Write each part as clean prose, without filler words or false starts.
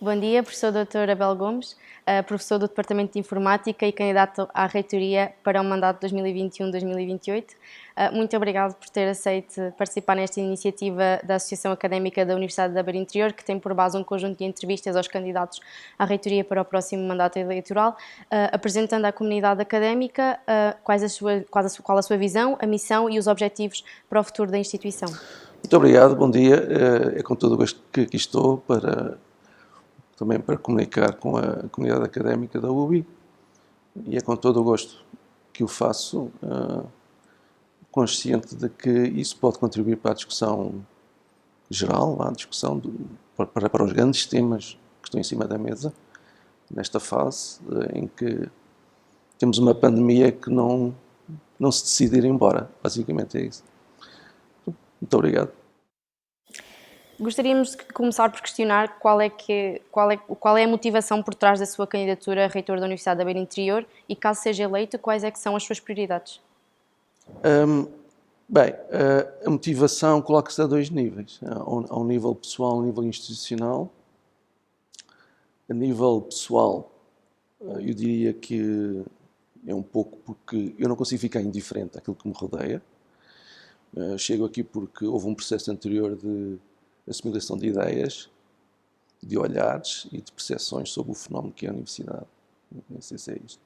Bom dia, professor Dr. Abel Gomes, professor do Departamento de Informática e candidato à reitoria para o mandato 2021-2028. Muito obrigado por ter aceito participar nesta iniciativa da Associação Académica da Universidade da Beira Interior, que tem por base um conjunto de entrevistas aos candidatos à reitoria para o próximo mandato eleitoral, apresentando à comunidade académica qual a sua visão, a missão e os objetivos para o futuro da instituição. Muito obrigado, bom dia. É com todo o gosto que aqui estou também para comunicar com a comunidade académica da UBI e é com todo o gosto que o faço, consciente de que isso pode contribuir para a discussão geral, a discussão para os grandes temas que estão em cima da mesa, nesta fase em que temos uma pandemia que não se decide ir embora. Basicamente é isso. Muito obrigado. Gostaríamos de começar por questionar qual é a motivação por trás da sua candidatura a reitor da Universidade da Beira Interior e, caso seja eleito, quais é que são as suas prioridades? Bem, a motivação coloca-se a dois níveis, a um nível pessoal e a um nível institucional. A nível pessoal, eu diria que é um pouco porque eu não consigo ficar indiferente àquilo que me rodeia. Chego aqui porque houve um processo anterior de assimilação de ideias, de olhares e de percepções sobre o fenómeno que é a universidade. Não sei se é isto.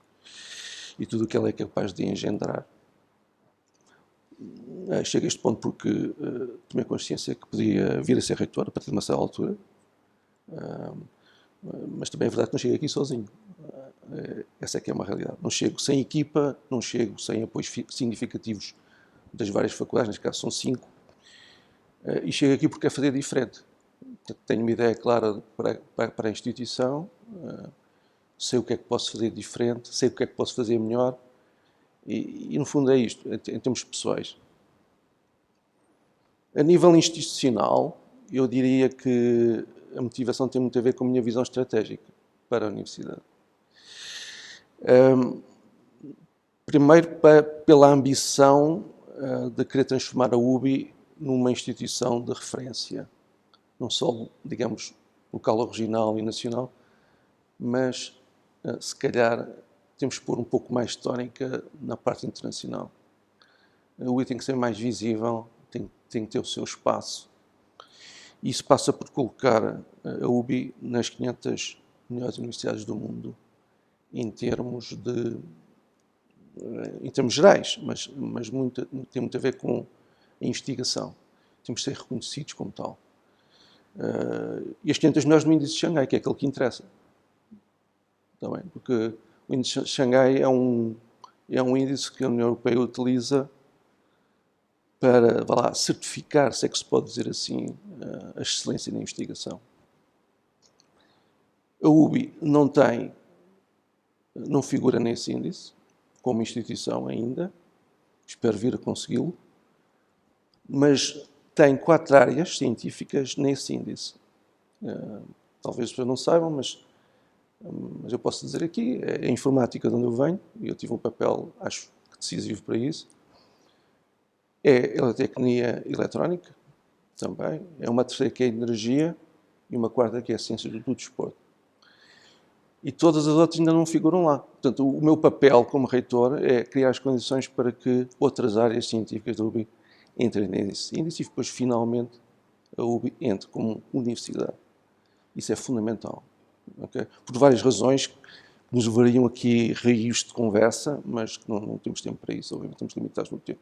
E tudo o que ela é capaz de engendrar. Chego a este ponto porque tomei consciência que podia vir a ser reitor a partir de uma certa altura. Mas também é verdade que não chego aqui sozinho. Essa é que é uma realidade. Não chego sem equipa, não chego sem apoios significativos das várias faculdades, neste caso são 5, e chego aqui porque é fazer diferente. Tenho uma ideia clara para a instituição, sei o que é que posso fazer diferente, sei o que é que posso fazer melhor, e no fundo é isto, em termos pessoais. A nível institucional, eu diria que a motivação tem muito a ver com a minha visão estratégica para a universidade. Primeiro, pela ambição de querer transformar a UBI numa instituição de referência, não só, digamos, local ou regional e nacional, mas, se calhar, temos que pôr um pouco mais de tónica na parte internacional. A UBI tem que ser mais visível, tem que ter o seu espaço. Isso passa por colocar a UBI nas 500 melhores universidades do mundo, em termos gerais, mas tem muito a ver com a investigação. Temos de ser reconhecidos como tal. E as 500 melhores no índice de Xangai, que é aquele que interessa. Está bem? Porque o índice de Xangai é um índice que a União Europeia utiliza para certificar, se é que se pode dizer assim, a excelência na investigação. A UBI não figura nesse índice, como instituição ainda, espero vir a consegui-lo, mas tem 4 áreas científicas nesse índice. Talvez as pessoas não saibam, mas eu posso dizer aqui, é a informática de onde eu venho, e eu tive um papel, acho, decisivo para isso. É a eletrotecnia eletrónica, também. É uma terceira que é a energia, e uma quarta que é a ciência do desporto. E todas as outras ainda não figuram lá. Portanto, o meu papel como reitor é criar as condições para que outras áreas científicas da UBI entrem nesse índice e depois, finalmente, a UBI entre como universidade. Isso é fundamental. Okay? Por várias razões que nos levariam aqui rios de conversa, mas que não temos tempo para isso, obviamente, estamos limitados no tempo.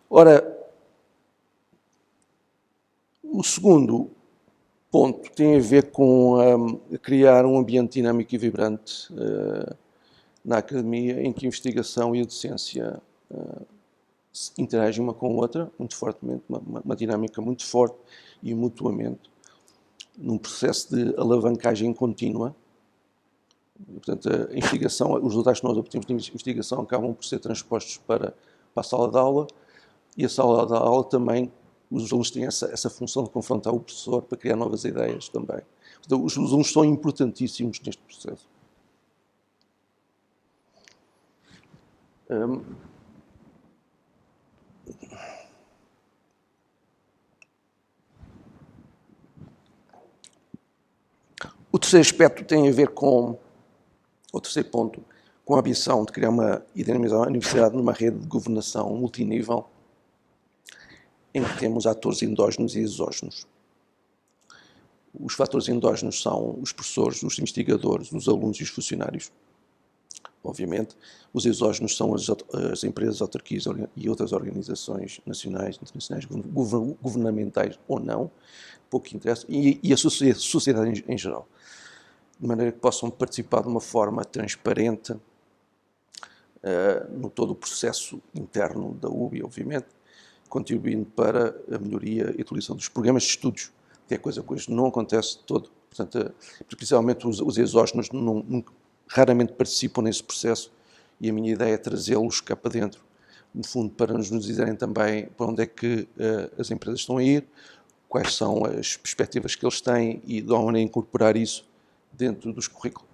Ora, o segundo ponto tem a ver com criar um ambiente dinâmico e vibrante na academia, em que a investigação e a docência interagem uma com a outra, muito fortemente, uma dinâmica muito forte e mutuamente, num processo de alavancagem contínua. Portanto, a investigação, os resultados que nós obtemos de investigação acabam por ser transpostos para a sala de aula, e a sala de aula também, os alunos têm essa função de confrontar o professor para criar novas ideias também. Então, os alunos são importantíssimos neste processo. O terceiro aspecto tem a ver com, o terceiro ponto, com a ambição de criar e dinamizar a universidade numa rede de governação multinível em que temos atores endógenos e exógenos. Os fatores endógenos são os professores, os investigadores, os alunos e os funcionários, obviamente. Os exógenos são as empresas, autarquias e outras organizações nacionais, internacionais, governamentais ou não, pouco interessa, e a sociedade em geral, de maneira que possam participar de uma forma transparente no todo o processo interno da UBI, obviamente, contribuindo para a melhoria e utilização dos programas de estudos, que é coisa que hoje não acontece de todo. Portanto, principalmente os exógenos raramente participam nesse processo e a minha ideia é trazê-los cá para dentro, no fundo, para nos dizerem também para onde é que as empresas estão a ir, quais são as perspectivas que eles têm e de onde incorporar isso dentro dos currículos.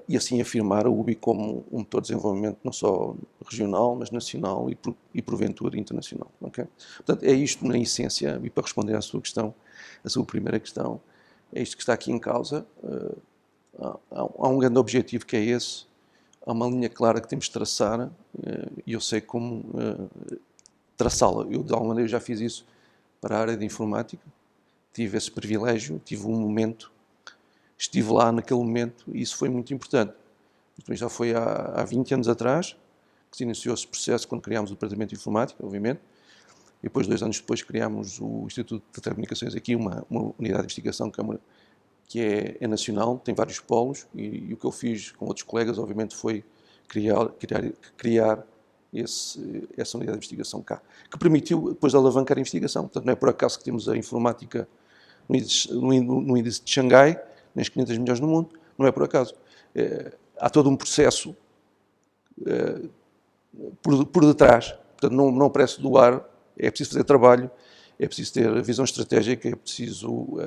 E assim afirmar a UBI como um motor de desenvolvimento não só regional, mas nacional e porventura internacional. Okay? Portanto, é isto na essência, e para responder à sua questão, a sua primeira questão, é isto que está aqui em causa. Há um grande objetivo que é esse, há uma linha clara que temos de traçar, e eu sei como traçá-la. Eu, de alguma maneira, já fiz isso para a área de informática, tive esse privilégio, tive um momento, estive lá naquele momento e isso foi muito importante. Isto já foi há 20 anos atrás que se iniciou esse processo quando criámos o Departamento de Informática, obviamente, e depois, 2 anos depois, criámos o Instituto de Telecomunicações aqui, uma unidade de investigação que é nacional, tem vários polos, e o que eu fiz com outros colegas, obviamente, foi criar essa unidade de investigação cá, que permitiu depois alavancar a investigação. Portanto, não é por acaso que temos a informática no índice de Xangai, nas 500 melhores no mundo, não é por acaso. Há todo um processo por detrás, portanto, não aparece do ar, é preciso fazer trabalho, é preciso ter visão estratégica, é preciso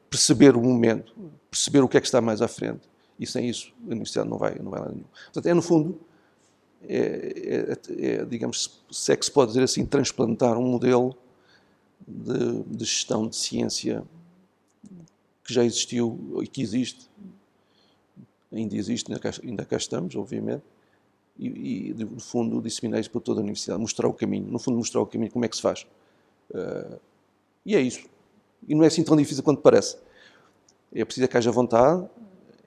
perceber o momento, perceber o que é que está mais à frente, e sem isso a universidade não vai lá nenhum. Portanto, no fundo, digamos, se é que se pode dizer assim, transplantar um modelo de gestão de ciência que já existiu e que existe, ainda existe, ainda cá estamos, obviamente, e no fundo disseminar isso para toda a universidade, mostrar o caminho, no fundo mostrar o caminho, como é que se faz. E é isso. E não é assim tão difícil quanto parece. É preciso que haja vontade,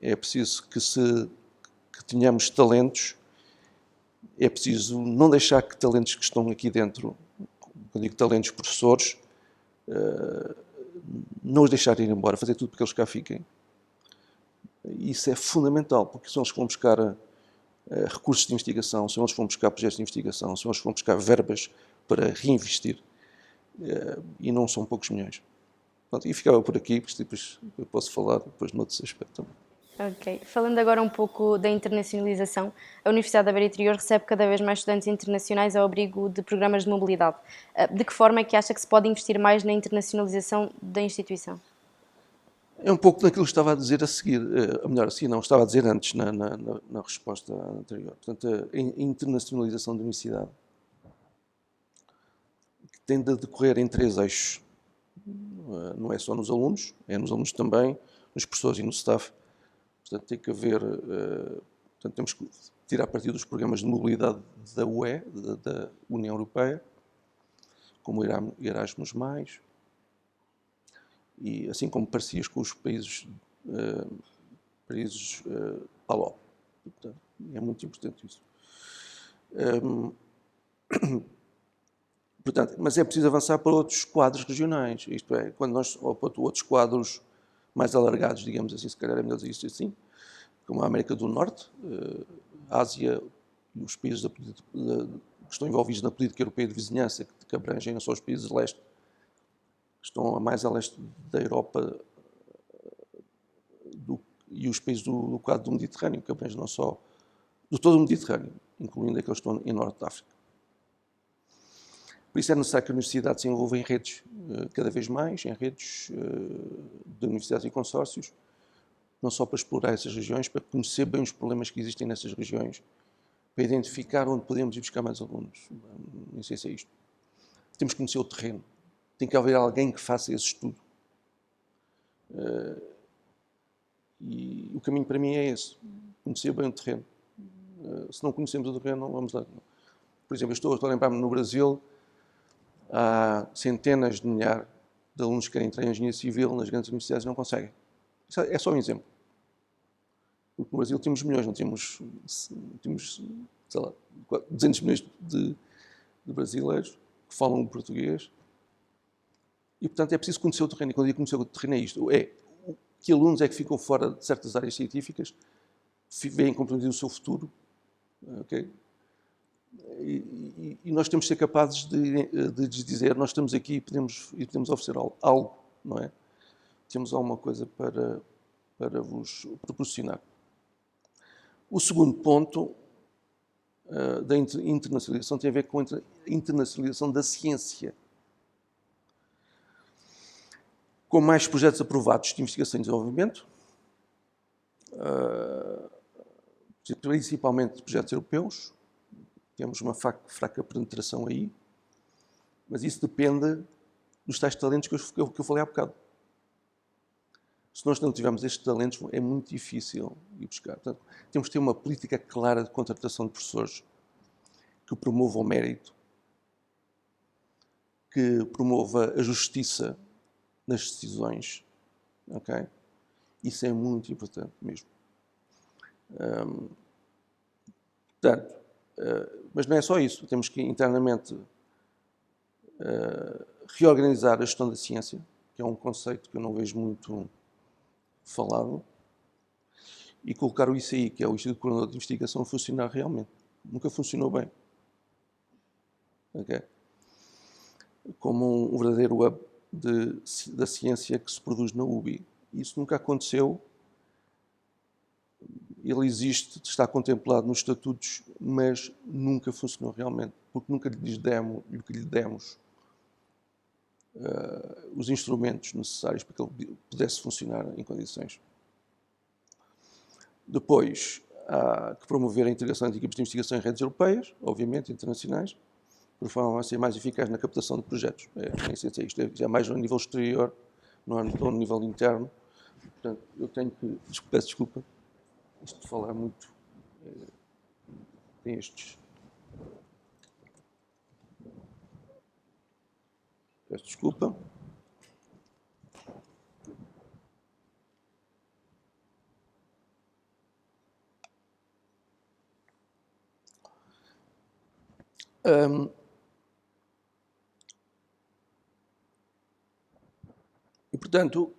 é preciso que tenhamos talentos, é preciso não deixar que talentos que estão aqui dentro, quando digo talentos professores, não os deixar ir embora, fazer tudo para que eles cá fiquem. Isso é fundamental, porque são eles que vão buscar recursos de investigação, são eles que vão buscar projetos de investigação, são eles que vão buscar verbas para reinvestir, e não são poucos milhões. Pronto, e ficava por aqui, porque depois eu posso falar depois noutros aspectos também. Ok. Falando agora um pouco da internacionalização, a Universidade da Beira Interior recebe cada vez mais estudantes internacionais ao abrigo de programas de mobilidade. De que forma é que acha que se pode investir mais na internacionalização da instituição? É um pouco daquilo que estava a dizer a seguir, melhor assim, não, estava a dizer antes na resposta anterior. Portanto, a internacionalização da universidade que tende a decorrer em 3 eixos. Não é só nos alunos, é nos alunos também, nos professores e no staff. Portanto, tem que haver, portanto, temos que tirar partido dos programas de mobilidade da UE, da União Europeia, como o Erasmus+, e assim como parcerias com os países ALO. Portanto, é muito importante isso. Portanto, mas é preciso avançar para outros quadros regionais, isto é, ou para outros quadros mais alargados, digamos assim, se calhar é melhor dizer isto assim, como a América do Norte, a Ásia e os países que estão envolvidos na política europeia de vizinhança, que abrangem não só os países de leste, que estão mais a leste da Europa e os países do quadro do Mediterrâneo, que abrangem não só do todo o Mediterrâneo, incluindo aqueles que estão em Norte de África. Por isso é necessário que a universidade se envolva em redes, cada vez mais, em redes de universidades e consórcios, não só para explorar essas regiões, para conhecer bem os problemas que existem nessas regiões, para identificar onde podemos ir buscar mais alunos. Não sei se é isto. Temos que conhecer o terreno. Tem que haver alguém que faça esse estudo. E o caminho para mim é esse, conhecer bem o terreno. Se não conhecemos o terreno, não vamos lá. Por exemplo, eu estou a lembrar-me no Brasil, há centenas de milhares de alunos que querem entrar em engenharia civil nas grandes universidades e não conseguem. Isso é só um exemplo. Porque no Brasil temos milhões, não temos, sei lá, 200 milhões de brasileiros que falam português. E, portanto, é preciso conhecer o terreno. E quando eu digo conhecer o terreno é isto. Que alunos é que ficam fora de certas áreas científicas, veem comprometido o seu futuro. Okay? E nós temos de ser capazes de lhes dizer, nós estamos aqui e podemos oferecer algo, não é? Temos alguma coisa para vos proporcionar. O segundo ponto da internacionalização tem a ver com a internacionalização da ciência. Com mais projetos aprovados de investigação e desenvolvimento, principalmente projetos europeus, temos uma fraca penetração aí, mas isso depende dos tais talentos que eu falei há bocado. Se nós não tivermos estes talentos, é muito difícil ir buscar. Portanto, temos que ter uma política clara de contratação de professores que promova o mérito, que promova a justiça nas decisões. Okay? Isso é muito importante mesmo. Portanto, mas não é só isso. Temos que internamente reorganizar a gestão da ciência, que é um conceito que eu não vejo muito falado, e colocar o ICI, que é o Instituto Coordenador de Investigação, a funcionar realmente. Nunca funcionou bem. Okay? Como um verdadeiro hub da ciência que se produz na UBI. Isso nunca aconteceu. Ele existe, está contemplado nos estatutos, mas nunca funcionou realmente, porque nunca lhe demos os instrumentos necessários para que ele pudesse funcionar em condições. Depois, há que promover a integração de equipes de investigação em redes europeias, obviamente, internacionais, por forma a ser mais eficaz na captação de projetos. Isto é mais no nível exterior, não é no nível interno. Portanto, eu tenho que... Peço desculpa. Isto de falar muito tem estes. Peço desculpa. E, portanto,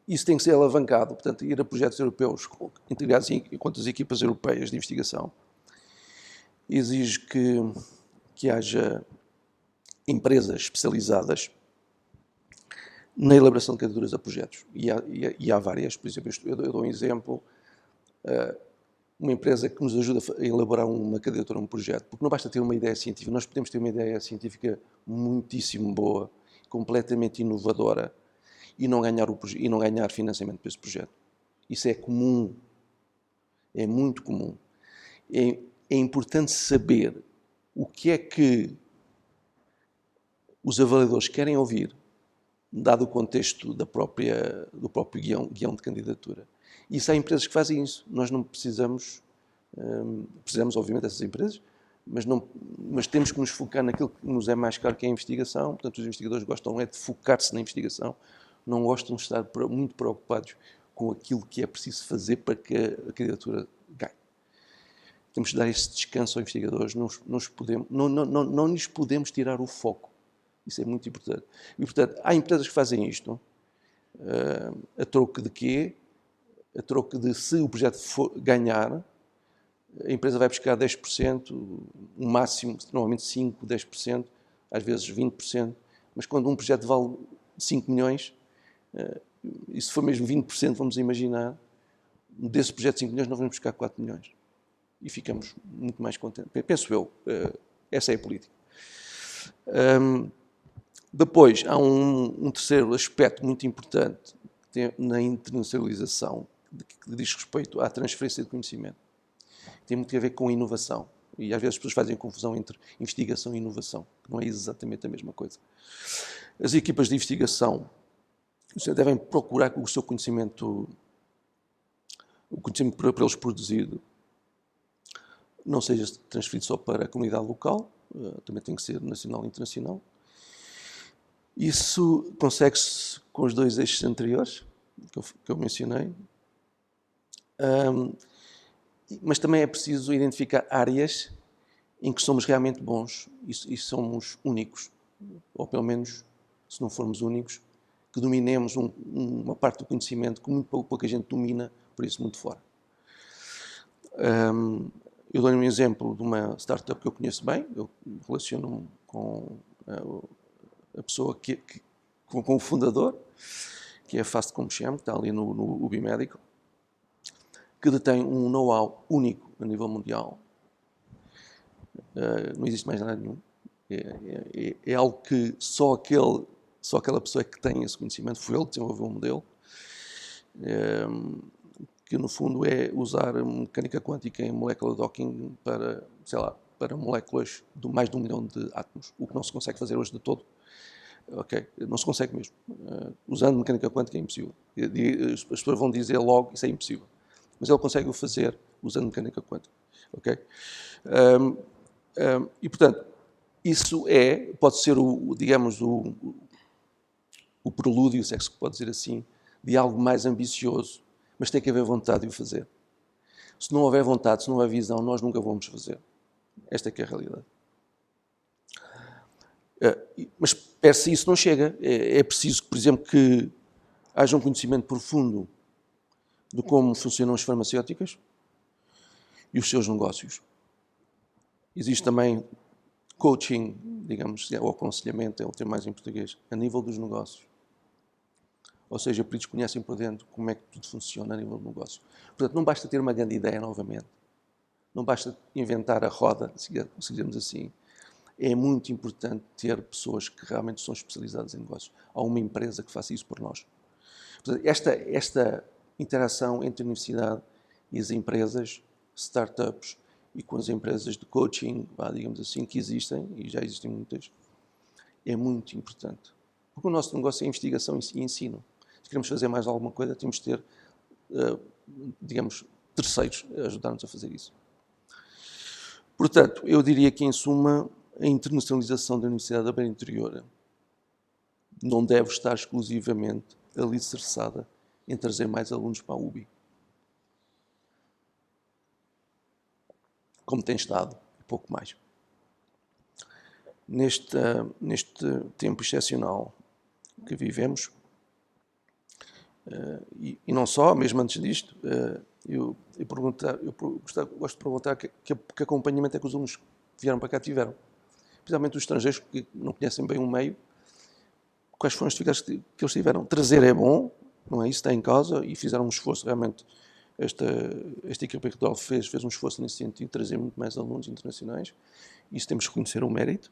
isso tem que ser alavancado, portanto, ir a projetos europeus integrados enquanto as equipas europeias de investigação. Exige que haja empresas especializadas na elaboração de candidaturas a projetos. E há várias. Por exemplo, eu dou um exemplo. Uma empresa que nos ajuda a elaborar uma candidatura a um projeto. Porque não basta ter uma ideia científica. Nós podemos ter uma ideia científica muitíssimo boa, completamente inovadora, e não ganhar financiamento para esse projeto. Isso é comum. É muito comum. É importante saber o que é que os avaliadores querem ouvir, dado o contexto do próprio guião de candidatura. E isso há empresas que fazem isso. Nós não precisamos obviamente dessas empresas, mas temos que nos focar naquilo que nos é mais caro, que é a investigação. Portanto, os investigadores gostam de focar-se na investigação, não gostam de estar muito preocupados com aquilo que é preciso fazer para que a candidatura ganhe. Temos de dar esse descanso aos investigadores, não lhes podemos tirar o foco. Isso é muito importante. E, portanto, há empresas que fazem isto a troco de quê? A troco de, se o projeto ganhar, a empresa vai buscar 10%, o máximo, normalmente 5%, 10%, às vezes 20%, mas quando um projeto vale 5 milhões, e se for mesmo 20%, vamos imaginar, desse projeto de 5 milhões, nós vamos buscar 4 milhões. E ficamos muito mais contentes. Penso eu, essa é a política. Depois, há um terceiro aspecto muito importante na internacionalização, que diz respeito à transferência de conhecimento. Tem muito a ver com inovação. E às vezes as pessoas fazem confusão entre investigação e inovação, que não é exatamente a mesma coisa. As equipas de investigação devem procurar que o seu conhecimento, por eles produzido, não seja transferido só para a comunidade local, também tem que ser nacional e internacional. Isso consegue-se com os dois eixos anteriores, que eu mencionei, mas também é preciso identificar áreas em que somos realmente bons e somos únicos, ou pelo menos, se não formos únicos, que dominemos uma parte do conhecimento que muito pouca gente domina, por isso muito fora. Eu dou-lhe um exemplo de uma startup que eu conheço bem, eu relaciono-me com a pessoa com o fundador, que é a Fast Computium, que está ali no UBI Medical, que detém um know-how único a nível mundial. Não existe mais nada nenhum. É algo que só aquela pessoa que tem esse conhecimento, foi ele que desenvolveu o modelo, que no fundo é usar mecânica quântica em molecular docking para, sei lá, para moléculas de mais de 1 milhão de átomos, o que não se consegue fazer hoje de todo. Ok, não se consegue mesmo. Usando mecânica quântica é impossível. As pessoas vão dizer logo, isso é impossível. Mas ele consegue o fazer usando mecânica quântica. Ok? E, portanto, isso pode ser, digamos, o prelúdio, se é que se pode dizer assim, de algo mais ambicioso, mas tem que haver vontade de o fazer. Se não houver vontade, se não houver visão, nós nunca vamos fazer. Esta é que é a realidade. Mas per se isso não chega. É preciso, por exemplo, que haja um conhecimento profundo de como funcionam as farmacêuticas e os seus negócios. Existe também coaching, digamos, ou aconselhamento, é o termo mais em português, a nível dos negócios. Ou seja, peritos conhecem por dentro como é que tudo funciona a nível do negócio. Portanto, não basta ter uma grande ideia novamente. Não basta inventar a roda, se digamos assim. É muito importante ter pessoas que realmente são especializadas em negócios. Há uma empresa que faça isso por nós. Portanto, esta interação entre a universidade e as empresas, startups, e com as empresas de coaching, digamos assim, que existem, e já existem muitas, é muito importante. Porque o nosso negócio é investigação e ensino. Se queremos fazer mais alguma coisa, temos de ter, digamos, terceiros a ajudar-nos a fazer isso. Portanto, eu diria que, em suma, a internacionalização da Universidade da Beira Interior não deve estar exclusivamente alicerçada em trazer mais alunos para a UBI. Como tem estado, e pouco mais. Neste tempo excepcional que vivemos, e não só, mesmo antes disto, eu gosto de perguntar que acompanhamento é que os alunos que vieram para cá tiveram. Principalmente os estrangeiros que não conhecem bem o meio, quais foram as dificuldades que eles tiveram. Trazer é bom, não é isso, está em causa, e fizeram um esforço realmente. Esta equipa que o Dolph fez um esforço nesse sentido, de trazer muito mais alunos internacionais. Isso temos que reconhecer o mérito.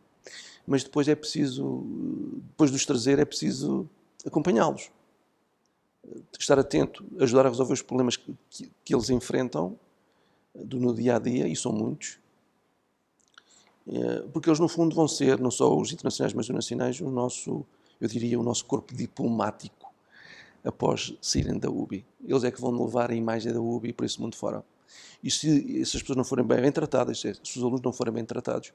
Mas depois depois de os trazer, é preciso acompanhá-los. Estar atento, ajudar a resolver os problemas que eles enfrentam no dia-a-dia, e são muitos. Porque eles, no fundo, vão ser, não só os internacionais, mas os nacionais, eu diria, o nosso corpo diplomático após saírem da UBI. Eles é que vão levar a imagem da UBI para esse mundo fora. E se as pessoas não forem bem tratadas, se os alunos não forem bem tratados,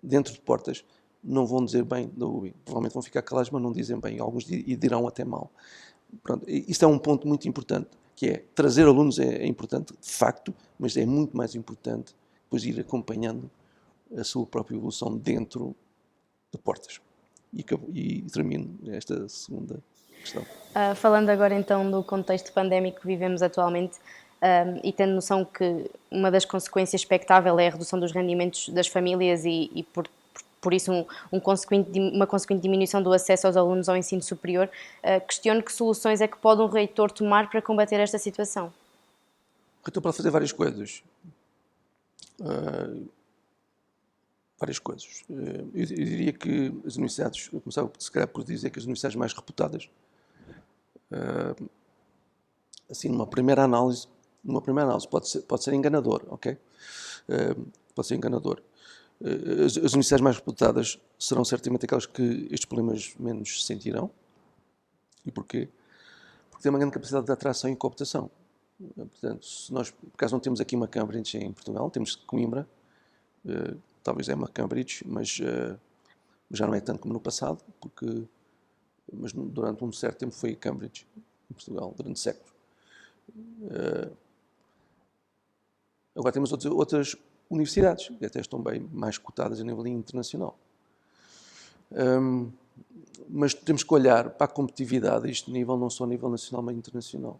dentro de portas, não vão dizer bem da UBI. Provavelmente vão ficar calados, mas não dizem bem. Alguns dirão até mal. Pronto, isto é um ponto muito importante, que é trazer alunos é importante, de facto, mas é muito mais importante depois ir acompanhando a sua própria evolução dentro de portas. E termino esta segunda questão. Falando agora então do contexto pandémico que vivemos atualmente, e tendo noção que uma das consequências expectável é a redução dos rendimentos das famílias e por isso uma consequente diminuição do acesso aos alunos ao ensino superior, questiono que soluções é que pode um reitor tomar para combater esta situação? O reitor pode fazer várias coisas. Eu diria que as universidades, eu começava se calhar por dizer que as universidades mais reputadas, assim, numa primeira análise pode ser enganador, ok? Pode ser enganador. As universidades mais reputadas serão certamente aquelas que estes problemas menos sentirão. E porquê? Porque tem uma grande capacidade de atração e cooptação. Portanto, se nós, por acaso, não temos aqui uma Cambridge em Portugal, temos Coimbra, talvez é uma Cambridge, mas já não é tanto como no passado, mas durante um certo tempo foi Cambridge, em Portugal, durante séculos. Agora temos outras universidades, que até estão bem mais cotadas a nível internacional. Mas temos que olhar para a competitividade a este nível, não só a nível nacional, mas internacional.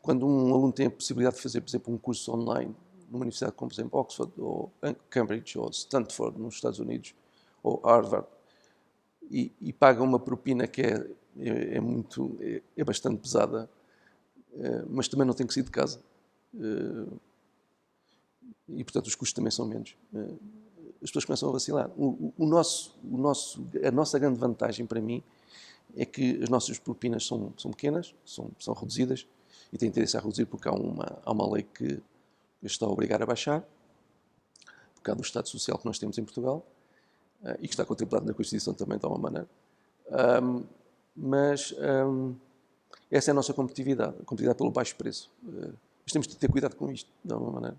Quando um aluno tem a possibilidade de fazer, por exemplo, um curso online numa universidade como, por exemplo, Oxford, ou Cambridge, ou Stanford, nos Estados Unidos, ou Harvard, e paga uma propina que é bastante pesada, mas também não tem que sair de casa. E, portanto, os custos também são menos. As pessoas começam a vacilar. A nossa grande vantagem, para mim, é que as nossas propinas são pequenas, são reduzidas, e têm tendência a reduzir porque há uma lei que está a obrigar a baixar, por causa do Estado Social que nós temos em Portugal, e que está contemplado na Constituição também de alguma maneira. Mas essa é a nossa competitividade, a competitividade pelo baixo preço. Mas temos de ter cuidado com isto, de alguma maneira,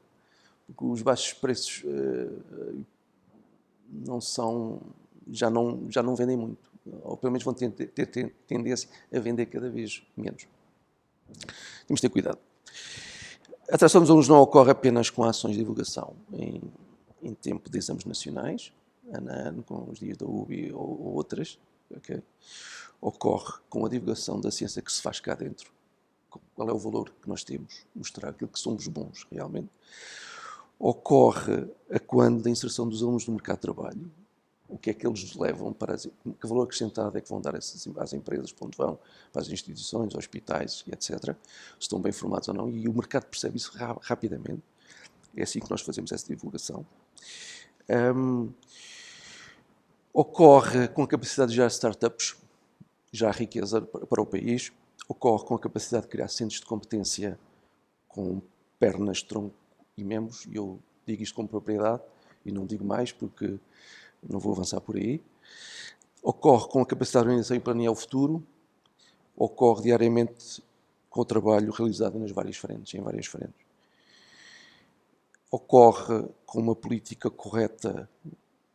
porque os baixos preços já não vendem muito, ou pelo menos vão ter tendência a vender cada vez menos. Temos de ter cuidado. A atração dos alunos não ocorre apenas com ações de divulgação em tempo de exames nacionais, ano a ano, com os dias da UBI ou outras. Okay? Ocorre com a divulgação da ciência que se faz cá dentro. Qual é o valor que nós temos? Mostrar aquilo que somos bons, realmente. Ocorre quando a inserção dos alunos no mercado de trabalho. O que é que eles levam para... Que valor acrescentado é que vão dar às empresas, para onde vão, para as instituições, hospitais, etc. Se estão bem formados ou não. E o mercado percebe isso rapidamente. É assim que nós fazemos essa divulgação. Ocorre com a capacidade de gerar startups, já há riqueza para o país. Ocorre com a capacidade de criar centros de competência com pernas, tronco e membros. E eu digo isto com propriedade e não digo mais porque não vou avançar por aí. Ocorre com a capacidade de organização e planear o futuro. Ocorre diariamente com o trabalho realizado em várias frentes. Ocorre com uma política correta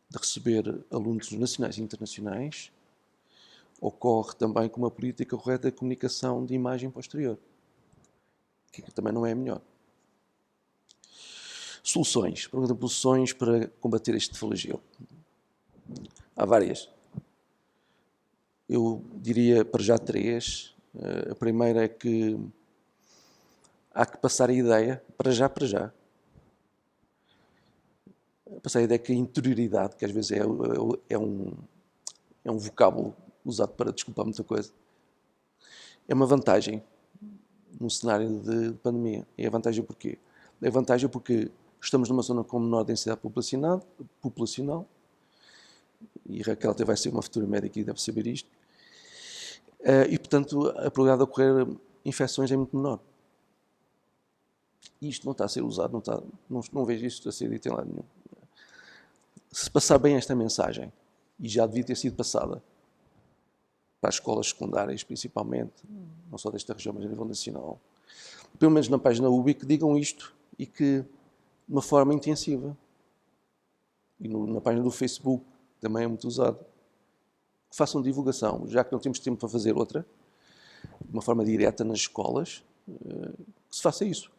de receber alunos nacionais e internacionais. Ocorre também com uma política correta de comunicação de imagem posterior, que também não é a melhor. Soluções. Pergunta por soluções para combater este flagelo. Há várias. Eu diria para já 3. A primeira é que há que passar a ideia, para já. Passar a ideia que a interioridade, que às vezes é um vocábulo usado para desculpar muita coisa, é uma vantagem num cenário de pandemia. E é vantagem porquê? É vantagem porque estamos numa zona com menor densidade populacional, e Raquel até vai ser uma futura médica e deve saber isto, e portanto a probabilidade de ocorrer infecções é muito menor. E isto não está a ser usado, não vejo isto a ser dito em lado nenhum. Se passar bem esta mensagem, e já devia ter sido passada para as escolas secundárias principalmente, não só desta região, mas a nível nacional, pelo menos na página UBI, que digam isto e que de uma forma intensiva. E na página do Facebook também é muito usado. Que façam divulgação, já que não temos tempo para fazer outra, de uma forma direta nas escolas, que se faça isso.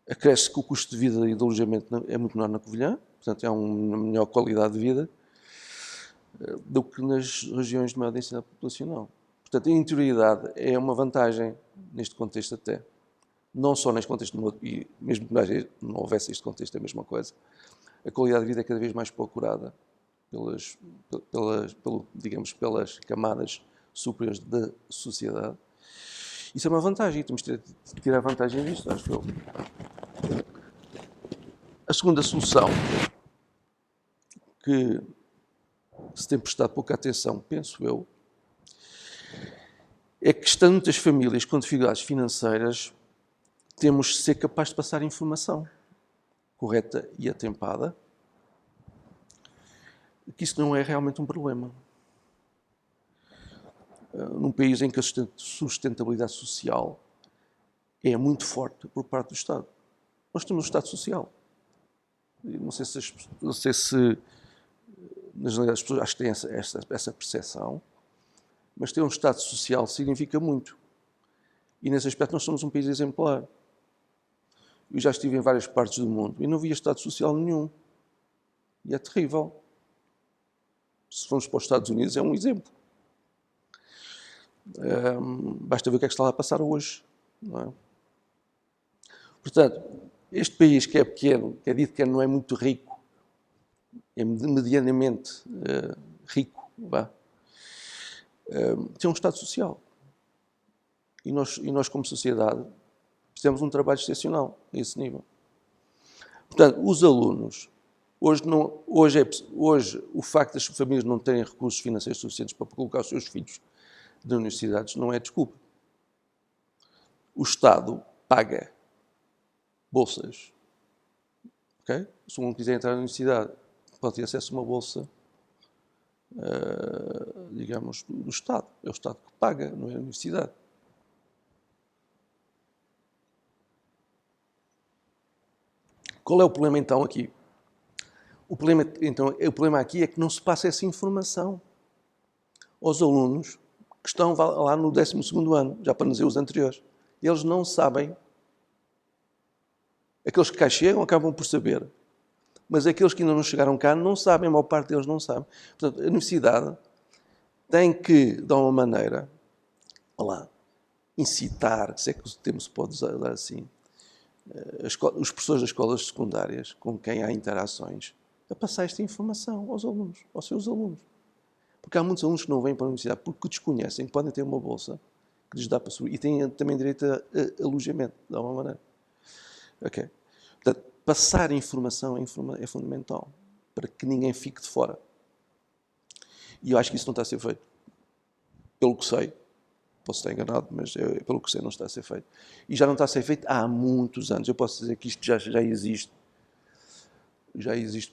Acresce que o custo de vida e de alojamento é muito menor na Covilhã, portanto é uma melhor qualidade de vida do que nas regiões de maior densidade populacional. Portanto, a interioridade é uma vantagem neste contexto até. Não só neste contexto, e mesmo que não houvesse este contexto, é a mesma coisa. A qualidade de vida é cada vez mais procurada pelas camadas superiores da sociedade. Isso é uma vantagem, e temos de tirar vantagem disto, acho eu. A segunda solução, que se tem prestado pouca atenção, penso eu, é que, estando muitas famílias com dificuldades financeiras, temos de ser capazes de passar informação correta e atempada, que isso não é realmente um problema. num país em que a sustentabilidade social é muito forte por parte do Estado. Nós temos um Estado social. Não sei se nas realidades, as pessoas acho que têm essa percepção, mas ter um Estado social significa muito. E nesse aspecto nós somos um país exemplar. Eu já estive em várias partes do mundo e não via Estado social nenhum. E é terrível. Se formos para os Estados Unidos, é um exemplo. Basta ver o que é que está lá a passar hoje. Não é? Portanto, este país que é pequeno, que é dito que não é muito rico, é medianamente rico, tem um Estado social. E nós, como sociedade, fizemos um trabalho excepcional a esse nível. Portanto, os alunos, hoje o facto das famílias não terem recursos financeiros suficientes para colocar os seus filhos nas universidades não é desculpa. O Estado paga bolsas. Okay? Se um quiser entrar na universidade, pode ter acesso a uma bolsa, digamos, do Estado. É o Estado que paga, não é a universidade. Qual é o problema então aqui? O problema aqui é que não se passa essa informação aos alunos que estão lá no 12º ano, já para não dizer os anteriores. Eles não sabem. Aqueles que cá chegam acabam por saber. Mas aqueles que ainda não chegaram cá não sabem, a maior parte deles não sabe. Portanto, a universidade tem que, de uma maneira, incitar, se é que o termo se pode usar assim, os professores das escolas secundárias, com quem há interações, a passar esta informação aos alunos, aos seus alunos. Porque há muitos alunos que não vêm para a universidade porque desconhecem que podem ter uma bolsa que lhes dá para subir e têm também direito a alojamento, de alguma maneira. Ok? Portanto, passar informação é fundamental para que ninguém fique de fora. E eu acho que isso não está a ser feito. Pelo que sei, posso estar enganado, mas pelo que sei não está a ser feito. E já não está a ser feito há muitos anos. Eu posso dizer que isto já existe. Já existe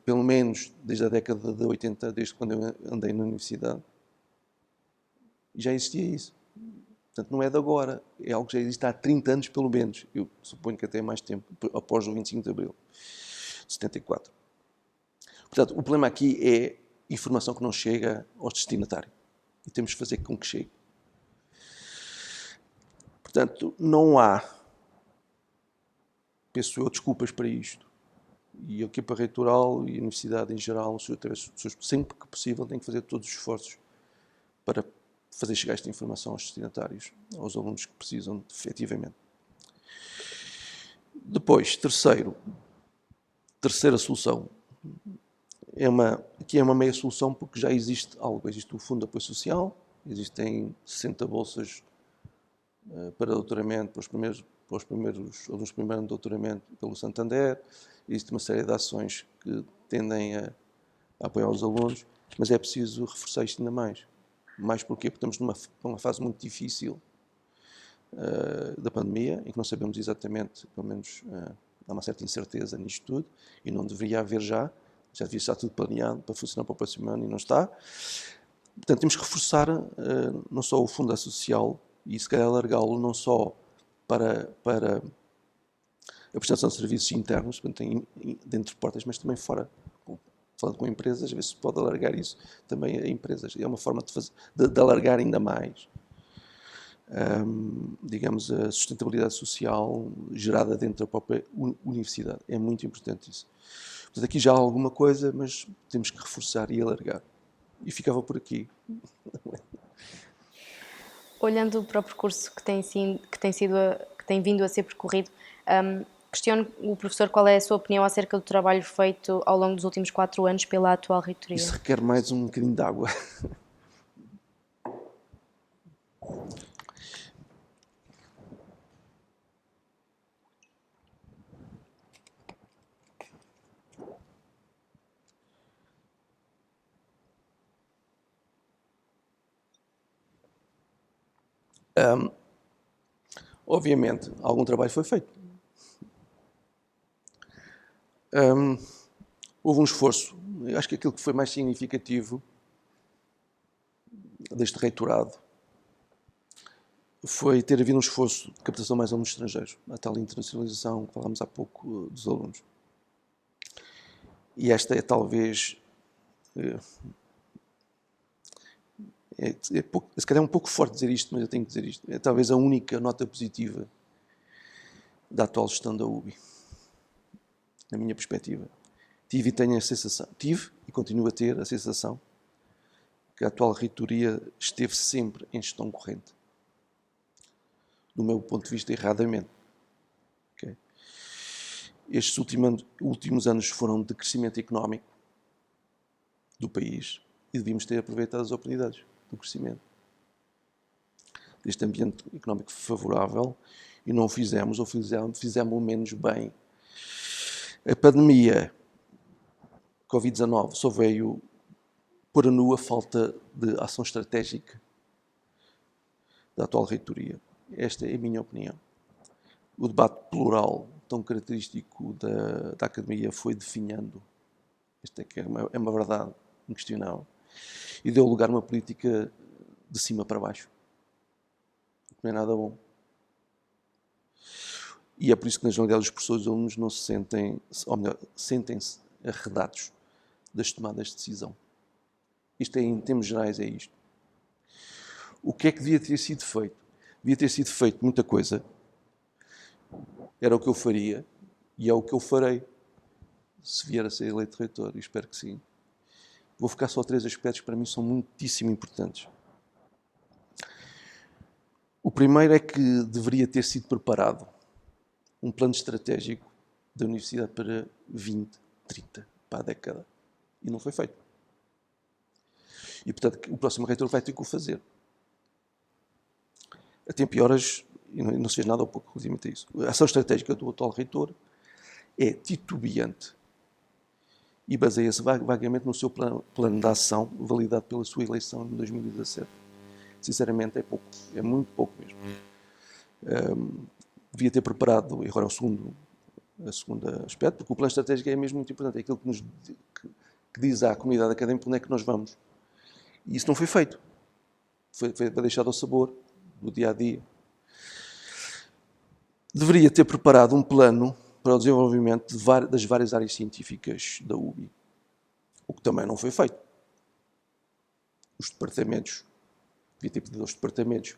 pelo menos desde a década de 80, desde quando eu andei na universidade. Já existia isso. Portanto, não é de agora. É algo que já existe há 30 anos, pelo menos. Eu suponho que até mais tempo, após o 25 de Abril de 74. Portanto, o problema aqui é informação que não chega aos destinatários. E temos que fazer com que chegue. Portanto, não há, penso eu, desculpas para isto. E a equipa reitoral e a universidade em geral, sempre que possível, tem que fazer todos os esforços para fazer chegar esta informação aos destinatários, aos alunos que precisam, efetivamente. Depois, terceira solução. Aqui é uma meia solução porque já existe algo. Existe o Fundo de Apoio Social, existem 60 bolsas para doutoramento, para os primeiros alunos de primeiro ano de doutoramento pelo Santander. Existe uma série de ações que tendem a apoiar os alunos, mas é preciso reforçar isto ainda mais. Mais porquê? Porque estamos numa fase muito difícil da pandemia, em que não sabemos exatamente, pelo menos há uma certa incerteza nisto tudo, e não deveria haver já devia estar tudo planeado para funcionar para o próximo ano e não está. Portanto, temos que reforçar não só o Fundo Social, e se calhar alargá-lo não só para a prestação de serviços internos, dentro de portas, mas também fora, falando com empresas, a ver se pode alargar isso também a empresas. É uma forma de alargar ainda mais, digamos, a sustentabilidade social gerada dentro da própria universidade. É muito importante isso. Portanto, aqui já há alguma coisa, mas temos que reforçar e alargar. E ficava por aqui. Olhando para o percurso que tem vindo a ser percorrido, questiono o professor qual é a sua opinião acerca do trabalho feito ao longo dos últimos 4 anos pela atual reitoria. Isso requer mais um bocadinho de água. Obviamente, algum trabalho foi feito. Houve um esforço. Eu acho que aquilo que foi mais significativo deste reitorado foi ter havido um esforço de captação mais alunos estrangeiros, a tal internacionalização que falámos há pouco dos alunos. E esta é talvez, se calhar é um pouco forte dizer isto, mas eu tenho que dizer isto, é talvez a única nota positiva da atual gestão da UBI, na minha perspectiva. Tive e tenho a sensação, tive e continuo a ter a sensação que a atual reitoria esteve sempre em gestão corrente. Do meu ponto de vista, erradamente. Okay? Estes últimos anos foram de crescimento económico do país e devíamos ter aproveitado as oportunidades do crescimento. Deste ambiente económico favorável e não o fizemos, ou fizemos menos bem. A pandemia Covid-19 só veio pôr a nu a falta de ação estratégica da atual reitoria. Esta é a minha opinião. O debate plural, tão característico da academia, foi definhando. Esta é que é uma verdade inquestionável. E deu lugar a uma política de cima para baixo. Não é nada bom. E é por isso que, na generalidade, os professores e alunos não se sentem, ou melhor, sentem-se arredados das tomadas de decisão. Isto, em termos gerais, é isto. O que é que devia ter sido feito? Devia ter sido feito muita coisa. Era o que eu faria e é o que eu farei se vier a ser eleito reitor. E espero que sim. Vou focar só 3 aspectos que para mim são muitíssimo importantes. O primeiro é que deveria ter sido preparado um plano estratégico da Universidade para 2030, para a década. E não foi feito. E, portanto, o próximo reitor vai ter que o fazer. A tempo e horas, e não se fez nada ou pouco relativamente a isso. A ação estratégica do atual reitor é titubeante e baseia-se vagamente no seu plano de ação, validado pela sua eleição em 2017. Sinceramente, é pouco. É muito pouco mesmo. Devia ter preparado, e agora é o segundo aspecto, porque o plano estratégico é mesmo muito importante. É aquilo que diz à comunidade académica onde é que nós vamos. E isso não foi feito. Foi deixado ao sabor do dia-a-dia. Deveria ter preparado um plano para o desenvolvimento das várias áreas científicas da UBI, o que também não foi feito. Os departamentos, devia ter pedido aos departamentos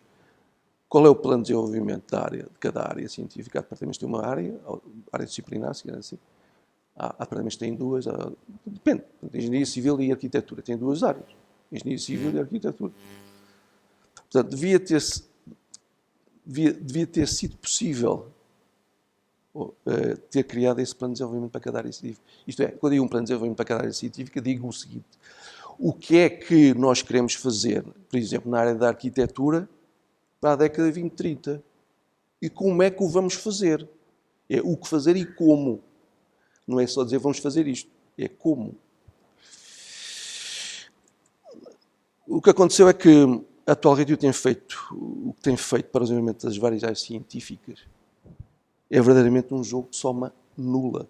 qual é o plano de desenvolvimento de cada área científica. Há departamentos que têm uma área disciplinar, se quer assim. Há departamentos que têm 2, depende. Engenharia Civil e Arquitetura têm 2 áreas. Engenharia Civil e Arquitetura. Portanto, devia ter sido possível ter criado esse plano de desenvolvimento para cada área científica. Isto é, quando eu digo um plano de desenvolvimento para cada área científica, digo o seguinte: o que é que nós queremos fazer, por exemplo, na área da arquitetura, para a década de 2030? E como é que o vamos fazer? É o que fazer e como. Não é só dizer vamos fazer isto, é como. O que aconteceu é que a atual reitoria tem feito o que tem feito para o desenvolvimento das várias áreas científicas. É verdadeiramente um jogo de soma nula.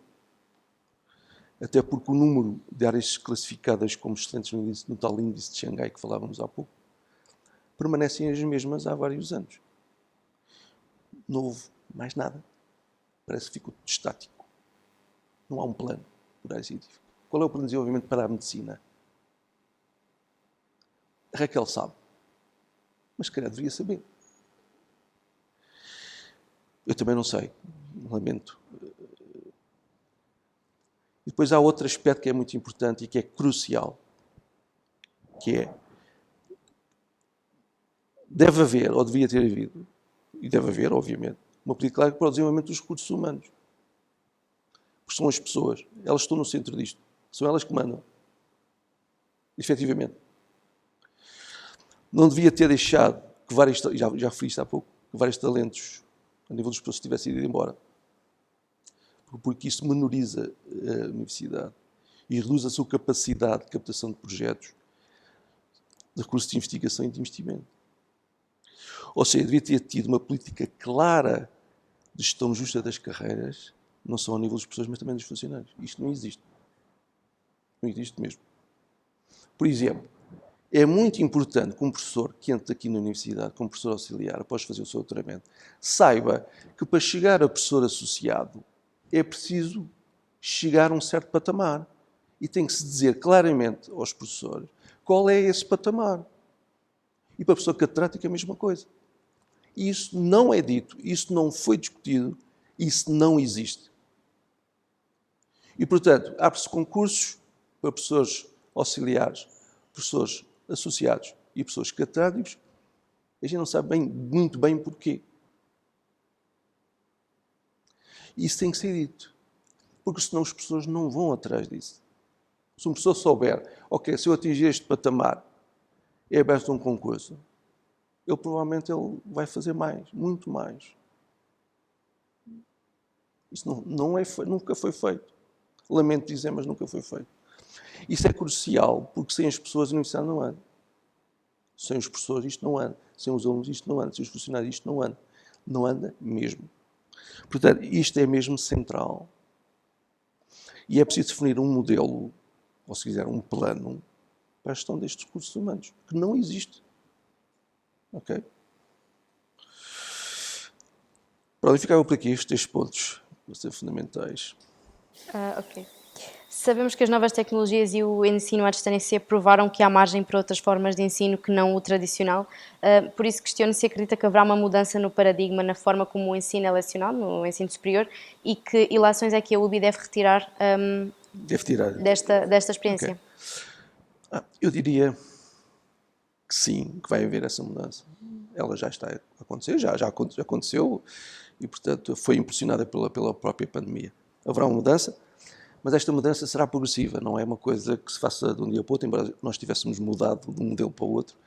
Até porque o número de áreas classificadas como excelentes no tal índice de Xangai que falávamos há pouco permanecem as mesmas há vários anos. Não houve mais nada. Parece que ficou estático. Não há um plano por área científica. Qual é o plano de desenvolvimento para a medicina? A Raquel sabe. Mas se calhar deveria saber. Eu também não sei. Lamento. E depois há outro aspecto que é muito importante e que é crucial. Que é... Deve haver, ou devia ter havido, e deve haver, obviamente, uma política clara para o desenvolvimento dos recursos humanos. Porque são as pessoas. Elas estão no centro disto. São elas que mandam. Efetivamente. Não devia ter deixado que vários, já referi isto há pouco, que vários talentos a nível dos professores tivessem ido embora. Porque isso menoriza a universidade e reduz a sua capacidade de captação de projetos, de recursos de investigação e de investimento. Ou seja, devia ter tido uma política clara de gestão justa das carreiras, não só ao nível dos professores, mas também dos funcionários. Isto não existe. Não existe mesmo. Por exemplo, É muito importante que um professor que entre aqui na universidade, como professor auxiliar, após fazer o seu doutoramento, saiba que para chegar a professor associado é preciso chegar a um certo patamar. E tem que se dizer claramente aos professores qual é esse patamar. E para a professor catedrático é a mesma coisa. E isso não é dito, isso não foi discutido, isso não existe. E, portanto, abre-se concursos para professores auxiliares, professores associados e professores catedráticos. A gente não sabe muito bem porquê. Isso tem que ser dito. Porque senão os professores não vão atrás disso. Se um professor souber, ok, se eu atingir este patamar, é aberto um concurso, ele provavelmente vai fazer mais, muito mais. Isso nunca foi feito. Lamento dizer, mas nunca foi feito. Isso é crucial, porque sem as pessoas a universidade não anda. Sem os professores isto não anda. Sem os alunos isto não anda. Sem os funcionários isto não anda. Não anda mesmo. Portanto, isto é mesmo central. E é preciso definir um modelo, ou se quiser, um plano, para a gestão destes recursos humanos, que não existe. Ok? Pronto, e ficava por aqui estes 3 pontos, vão ser fundamentais. Ok. Sabemos que as novas tecnologias e o ensino à distância provaram que há margem para outras formas de ensino que não o tradicional. Por isso questiono se acredita que haverá uma mudança no paradigma, na forma como o ensino é lecionado, no ensino superior, e que ilações é que a UBI deve retirar, Deve tirar. desta experiência. Okay. Eu diria que sim, que vai haver essa mudança. Ela já está a acontecer, já aconteceu e, portanto, foi impulsionada pela própria pandemia. Haverá uma mudança, mas esta mudança será progressiva, não é uma coisa que se faça de um dia para o outro, embora nós tivéssemos mudado de um modelo para o outro,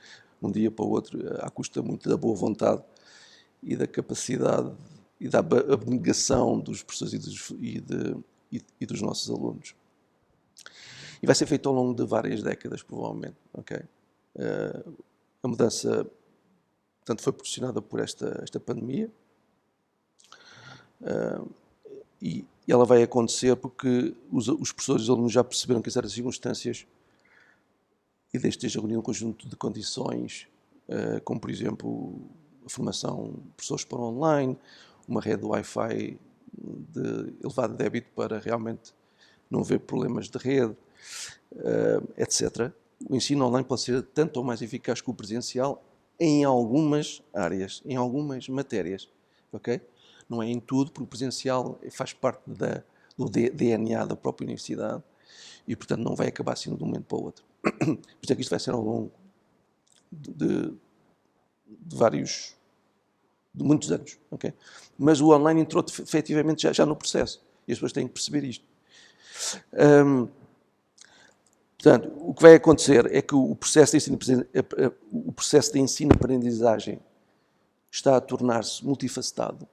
de um dia para o outro, à custa muito da boa vontade e da capacidade e da abnegação dos professores e dos nossos alunos. E vai ser feito ao longo de várias décadas, provavelmente. Okay? A mudança, portanto, foi proporcionada por esta pandemia e ela vai acontecer porque os professores e os alunos já perceberam que em certas circunstâncias e desde que esteja reunido um conjunto de condições, como, por exemplo, a formação de professores para online, uma rede Wi-Fi de elevado débito para realmente não haver problemas de rede, etc. O ensino online pode ser tanto ou mais eficaz que o presencial em algumas áreas, em algumas matérias, ok? Não é em tudo, porque o presencial faz parte do DNA da própria universidade e, portanto, não vai acabar assim de um momento para o outro. Por isso é que isto vai ser ao longo de muitos anos, ok? Mas o online entrou efetivamente já no processo e as pessoas têm que perceber isto. Portanto, o que vai acontecer é que o processo de ensino-aprendizagem está a tornar-se multifacetado.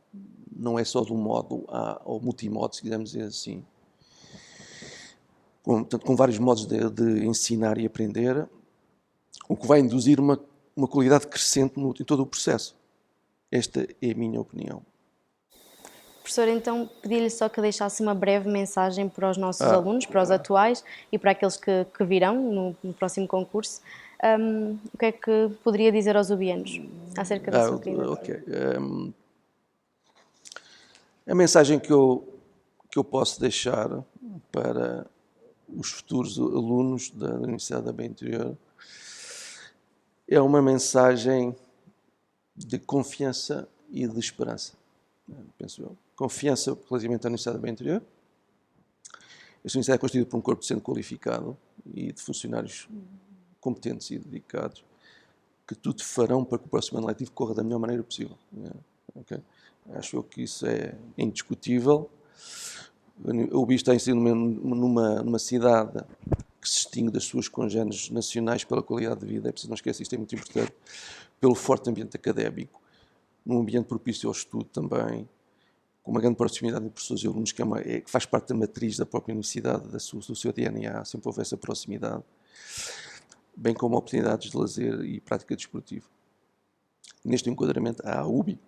Não é só de um modo ou multimodo, se quisermos dizer assim. Portanto, com vários modos de ensinar e aprender, o que vai induzir uma qualidade crescente em todo o processo. Esta é a minha opinião. Professor, então pedi-lhe só que deixasse uma breve mensagem para os nossos alunos, para os atuais e para aqueles que virão no próximo concurso. O que é que poderia dizer aos ubianos acerca da sua candidatura? Ok. A mensagem que eu posso deixar para os futuros alunos da Universidade da Beira Interior é uma mensagem de confiança e de esperança, penso eu. Confiança relativamente à Universidade da Beira Interior. Esta universidade é constituída por um corpo docente qualificado e de funcionários competentes e dedicados que tudo farão para que o próximo ano letivo corra da melhor maneira possível. Okay? Acho que isso é indiscutível. A UBI está inserida numa cidade que se distingue das suas congêneres nacionais pela qualidade de vida, é preciso não esquecer, isto é muito importante, pelo forte ambiente académico, num ambiente propício ao estudo também, com uma grande proximidade de professores e alunos, que faz parte da matriz da própria universidade, do seu DNA, sempre houve essa proximidade, bem como oportunidades de lazer e prática desportiva. Neste enquadramento, a UBI,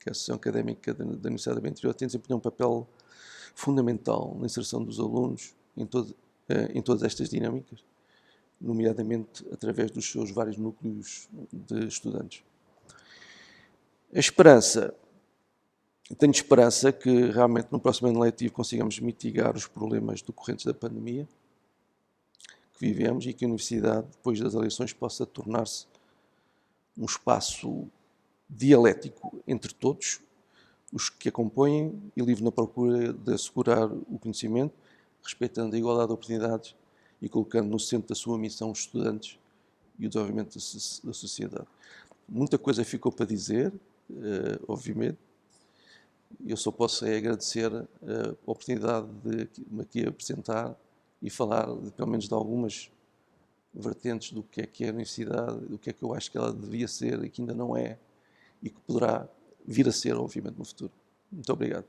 que é a Associação Académica da Universidade da Beira Interior, tem desempenhado um papel fundamental na inserção dos alunos em todas estas dinâmicas, nomeadamente através dos seus vários núcleos de estudantes. A esperança. Tenho esperança que realmente no próximo ano letivo consigamos mitigar os problemas decorrentes da pandemia que vivemos e que a Universidade, depois das eleições, possa tornar-se um espaço dialético entre todos os que a compõem e livre na procura de assegurar o conhecimento, respeitando a igualdade de oportunidades e colocando no centro da sua missão os estudantes e o desenvolvimento da sociedade. Muita coisa ficou para dizer, obviamente. Eu só posso agradecer a oportunidade de me aqui apresentar e falar, pelo menos, de algumas vertentes do que é a universidade, do que é que eu acho que ela devia ser e que ainda não é, e que poderá vir a ser, obviamente, no futuro. Muito obrigado.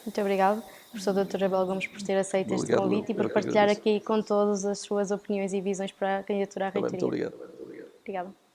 Muito obrigado, professor Dr. Abel Gomes, por ter aceito este Obrigado, convite e por eu que partilhar agradeço. aqui com todos as suas opiniões e visões para a candidatura à Muito reitoria. obrigado. Obrigada.